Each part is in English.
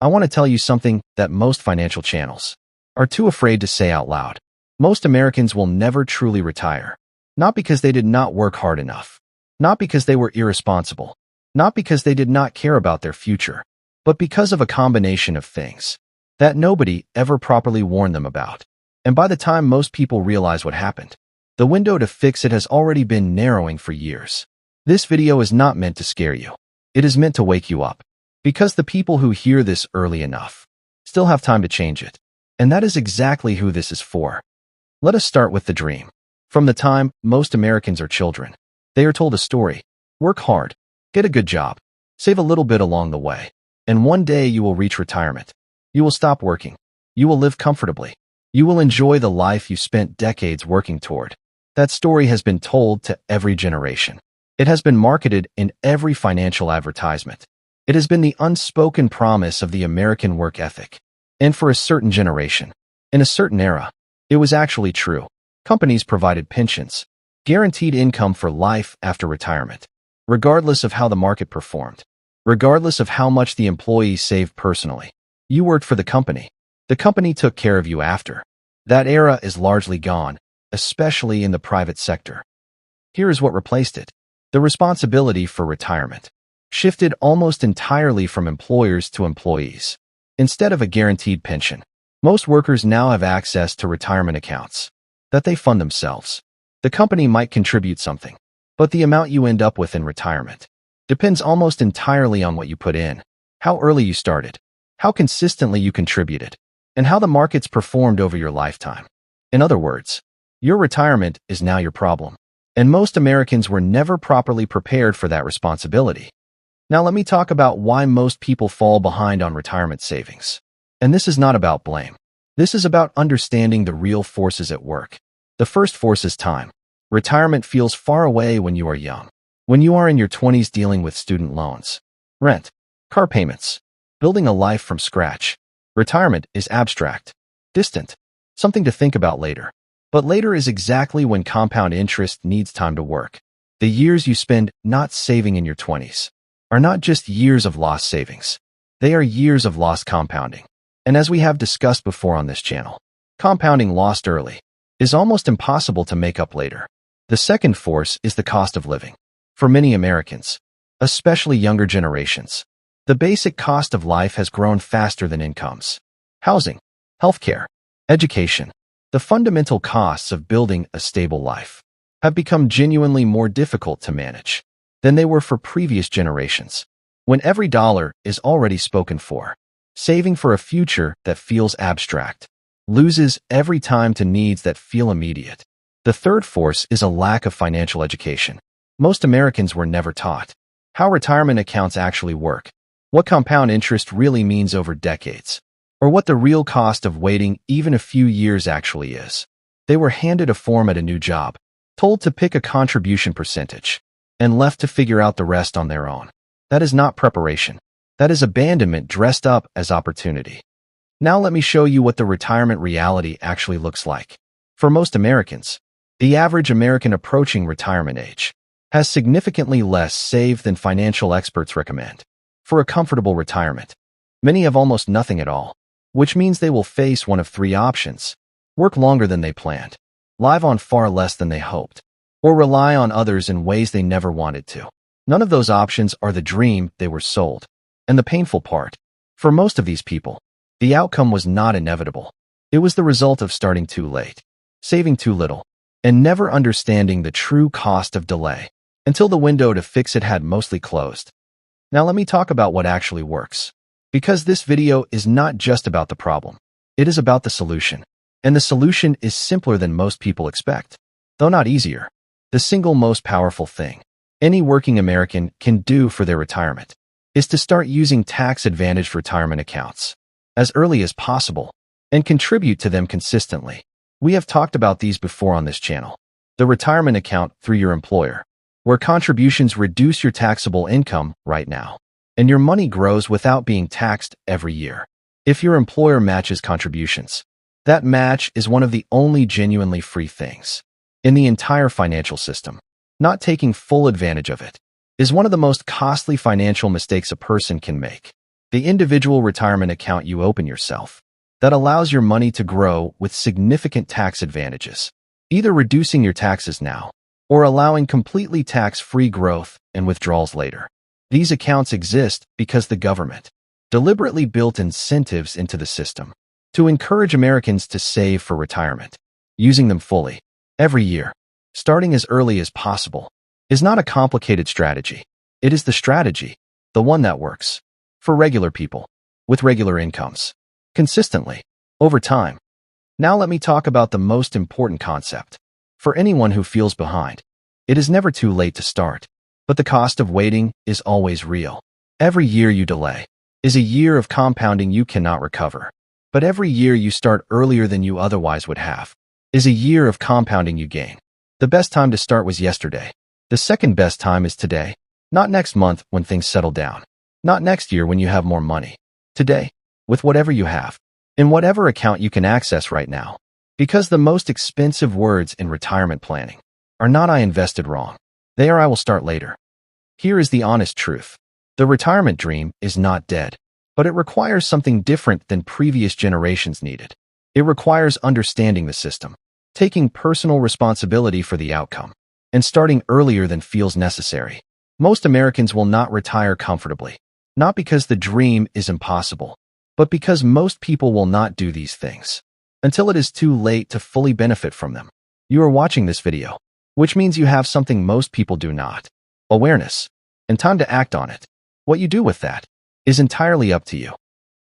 I want to tell you something that most financial channels are too afraid to say out loud. Most Americans will never truly retire. Not because they did not work hard enough. Not because they were irresponsible. Not because they did not care about their future. But because of a combination of things that nobody ever properly warned them about. And by the time most people realize what happened, the window to fix it has already been narrowing for years. This video is not meant to scare you. It is meant to wake you up. Because the people who hear this early enough still have time to change it. And that is exactly who this is for. Let us start with the dream. From the time most Americans are children, they are told a story. Work hard, get a good job, save a little bit along the way, and one day you will reach retirement. You will stop working. You will live comfortably. You will enjoy the life you spent decades working toward. That story has been told to every generation. It has been marketed in every financial advertisement. It has been the unspoken promise of the American work ethic. And for a certain generation, in a certain era, it was actually true. Companies provided pensions, guaranteed income for life after retirement, regardless of how the market performed, regardless of how much the employees saved personally. You worked for the company. The company took care of you after. That era is largely gone, especially in the private sector. Here is what replaced it. The responsibility for retirement shifted almost entirely from employers to employees. Instead of a guaranteed pension, most workers now have access to retirement accounts that they fund themselves. The company might contribute something, but the amount you end up with in retirement depends almost entirely on what you put in, how early you started, how consistently you contributed, and how the markets performed over your lifetime. In other words, your retirement is now your problem. And most Americans were never properly prepared for that responsibility. Now let me talk about why most people fall behind on retirement savings. And this is not about blame. This is about understanding the real forces at work. The first force is time. Retirement feels far away when you are young. When you are in your 20s dealing with student loans, rent, car payments, building a life from scratch. Retirement is abstract, distant, something to think about later. But later is exactly when compound interest needs time to work. The years you spend not saving in your 20s are not just years of lost savings. They are years of lost compounding. And as we have discussed before on this channel, compounding lost early is almost impossible to make up later. The second force is the cost of living. For many Americans, especially younger generations, the basic cost of life has grown faster than incomes. Housing, healthcare, education, the fundamental costs of building a stable life have become genuinely more difficult to manage than they were for previous generations. When every dollar is already spoken for, saving for a future that feels abstract loses every time to needs that feel immediate. The third force is a lack of financial education. Most Americans were never taught how retirement accounts actually work, what compound interest really means over decades, or what the real cost of waiting even a few years actually is. They were handed a form at a new job, told to pick a contribution percentage, and left to figure out the rest on their own. That is not preparation. That is abandonment dressed up as opportunity. Now let me show you what the retirement reality actually looks like. For most Americans, the average American approaching retirement age has significantly less saved than financial experts recommend. For a comfortable retirement, many have almost nothing at all, which means they will face one of three options: work longer than they planned, live on far less than they hoped, or rely on others in ways they never wanted to. None of those options are the dream they were sold. And the painful part, for most of these people, the outcome was not inevitable. It was the result of starting too late, saving too little, and never understanding the true cost of delay until the window to fix it had mostly closed. Now let me talk about what actually works. Because this video is not just about the problem. It is about the solution. And the solution is simpler than most people expect, though not easier. The single most powerful thing any working American can do for their retirement is to start using tax-advantaged retirement accounts as early as possible and contribute to them consistently. We have talked about these before on this channel. The retirement account through your employer, where contributions reduce your taxable income right now, and your money grows without being taxed every year. If your employer matches contributions, that match is one of the only genuinely free things in the entire financial system. Not taking full advantage of it is one of the most costly financial mistakes a person can make. The individual retirement account you open yourself that allows your money to grow with significant tax advantages, either reducing your taxes now or allowing completely tax-free growth and withdrawals later. These accounts exist because the government deliberately built incentives into the system to encourage Americans to save for retirement. Using them fully, every year, starting as early as possible, is not a complicated strategy. It is the strategy, the one that works, for regular people, with regular incomes, consistently, over time. Now let me talk about the most important concept. For anyone who feels behind, it is never too late to start, but the cost of waiting is always real. Every year you delay is a year of compounding you cannot recover. But every year you start earlier than you otherwise would have is a year of compounding you gain. The best time to start was yesterday. The second best time is today. Not next month when things settle down. Not next year when you have more money. Today, with whatever you have, in whatever account you can access right now. Because the most expensive words in retirement planning are not "I invested wrong." They are "I will start later." Here is the honest truth. The retirement dream is not dead, but it requires something different than previous generations needed. It requires understanding the system, taking personal responsibility for the outcome, and starting earlier than feels necessary. Most Americans will not retire comfortably, not because the dream is impossible, but because most people will not do these things until it is too late to fully benefit from them. You are watching this video, which means you have something most people do not: awareness, and time to act on it. What you do with that is entirely up to you.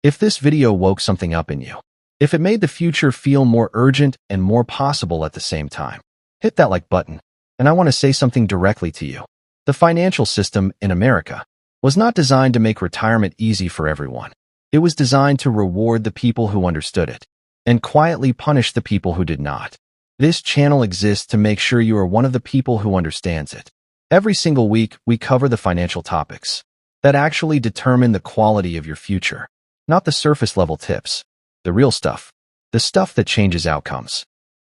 If this video woke something up in you, if it made the future feel more urgent and more possible at the same time, hit that like button. And I want to say something directly to you. The financial system in America was not designed to make retirement easy for everyone. It was designed to reward the people who understood it and quietly punish the people who did not. This channel exists to make sure you are one of the people who understands it. Every single week, we cover the financial topics that actually determine the quality of your future, not the surface-level tips, the real stuff, the stuff that changes outcomes.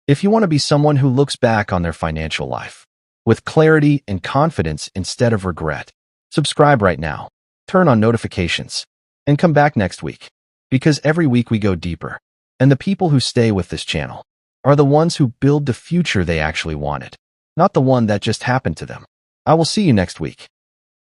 If you want to be someone who looks back on their financial life with clarity and confidence instead of regret, subscribe right now, turn on notifications, and come back next week. Because every week we go deeper, and the people who stay with this channel are the ones who build the future they actually wanted, not the one that just happened to them. I will see you next week.